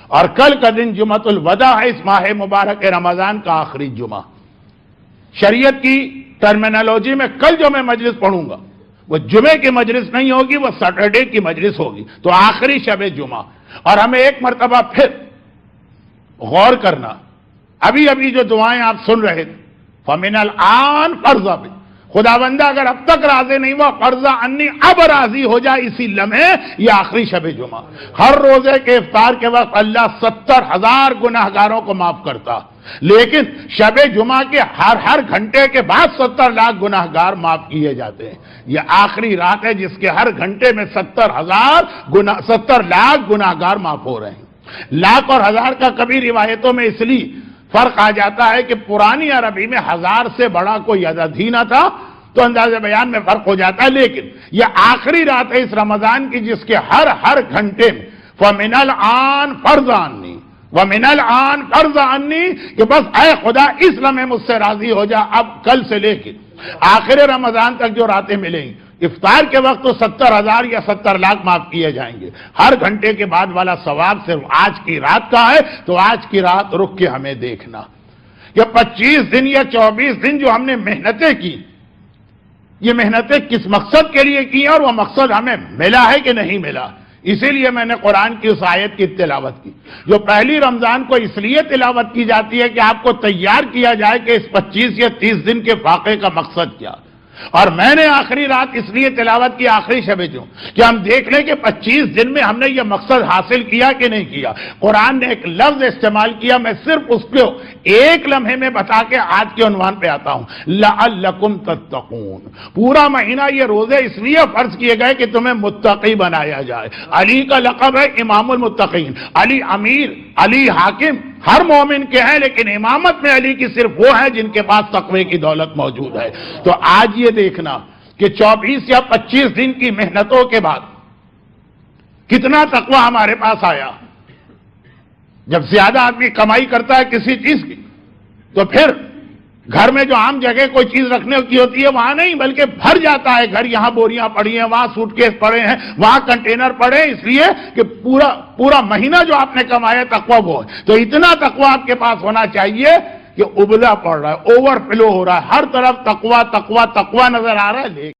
اور کل کا دن جمعۃ الوداع ہے، اس ماہ مبارک رمضان کا آخری جمعہ۔ شریعت کی ٹرمینالوجی میں کل جو میں مجلس پڑھوں گا وہ جمعے کی مجلس نہیں ہوگی، وہ سیٹرڈے کی مجلس ہوگی، تو آخری شب جمعہ۔ اور ہمیں ایک مرتبہ پھر غور کرنا، ابھی جو دعائیں آپ سن رہے تھے، فَمِنَ الْآن فَرْضَ بِ، خدا بندہ اگر اب تک راضی نہیں ہوا، قرضہ انی اب راضی ہو جائے اسی لمحے، یہ آخری شب جمعہ۔ ہر روزے کے افطار کے وقت اللہ 70,000 گناہگاروں کو معاف کرتا، لیکن شب جمعہ کے ہر گھنٹے کے بعد 70 لاکھ گناہگار معاف کیے جاتے ہیں۔ یہ آخری رات ہے جس کے ہر گھنٹے میں 70 لاکھ گناہگار معاف ہو رہے ہیں۔ لاکھ اور ہزار کا کبھی روایتوں میں اس لیے فرق آ جاتا ہے کہ پرانی عربی میں 1000 سے بڑا کوئی عدد ہی نہ تھا، تو انداز بیان میں فرق ہو جاتا ہے، لیکن یہ آخری رات ہے اس رمضان کی جس کے ہر گھنٹے میں فَمِنَ الْآن فَرْضَ عَنِّی وَمِنَ الْآن فَرْضَ عَنِّی، کہ بس اے خدا اس لمحے مجھ سے راضی ہو جا، اب کل سے لے کے آخر رمضان تک جو راتیں ملیں گی، افطار کے وقت تو 70,000 یا 70 لاکھ معاف کیے جائیں گے، ہر گھنٹے کے بعد والا ثواب صرف آج کی رات کا ہے۔ تو آج کی رات رک کے ہمیں دیکھنا کہ 25 دن یا 24 دن جو ہم نے محنتیں کی، یہ محنتیں کس مقصد کے لیے کی ہیں اور وہ مقصد ہمیں ملا ہے کہ نہیں ملا۔ اسی لیے میں نے قرآن کی اس آیت کی تلاوت کی، جو پہلی رمضان کو اس لیے تلاوت کی جاتی ہے کہ آپ کو تیار کیا جائے کہ اس 25 یا 30 دن کے فاقے کا مقصد کیا۔ اور میں نے آخری رات اس لیے تلاوت کی آخری شب جمعہ کہ ہم دیکھ لیں کہ 25 دن میں ہم نے یہ مقصد حاصل کیا کہ نہیں کیا۔ قرآن نے ایک لفظ استعمال کیا، میں صرف اس کو ایک لمحے میں بتا کے آج کے عنوان پہ آتا ہوں، لعلکم تتقون۔ پورا مہینہ یہ روزے اس لیے فرض کیے گئے کہ تمہیں متقی بنایا جائے۔ علی کا لقب ہے امام المتقین، علی امیر، علی حاکم، ہر مومن کے ہیں، لیکن امامت میں علی کی صرف وہ ہیں جن کے پاس تقوی کی دولت موجود ہے۔ تو آج یہ دیکھنا کہ 24 یا 25 دن کی محنتوں کے بعد کتنا تقوی ہمارے پاس آیا۔ جب زیادہ آدمی کمائی کرتا ہے کسی چیز کی، تو پھر گھر میں جو عام جگہ کوئی چیز رکھنے کی ہوتی ہے وہاں نہیں، بلکہ بھر جاتا ہے گھر، یہاں بوریاں پڑی ہیں، وہاں سوٹ کیس پڑے ہیں، وہاں کنٹینر پڑے ہیں، اس لیے کہ پورا مہینہ جو آپ نے کمایا تقوی وہ ہے۔ تو اتنا تقوی آپ کے پاس ہونا چاہیے کہ ابلا پڑ رہا ہے، اوور فلو ہو رہا ہے، ہر طرف تقوی تقوی تقوی نظر آ رہا ہے۔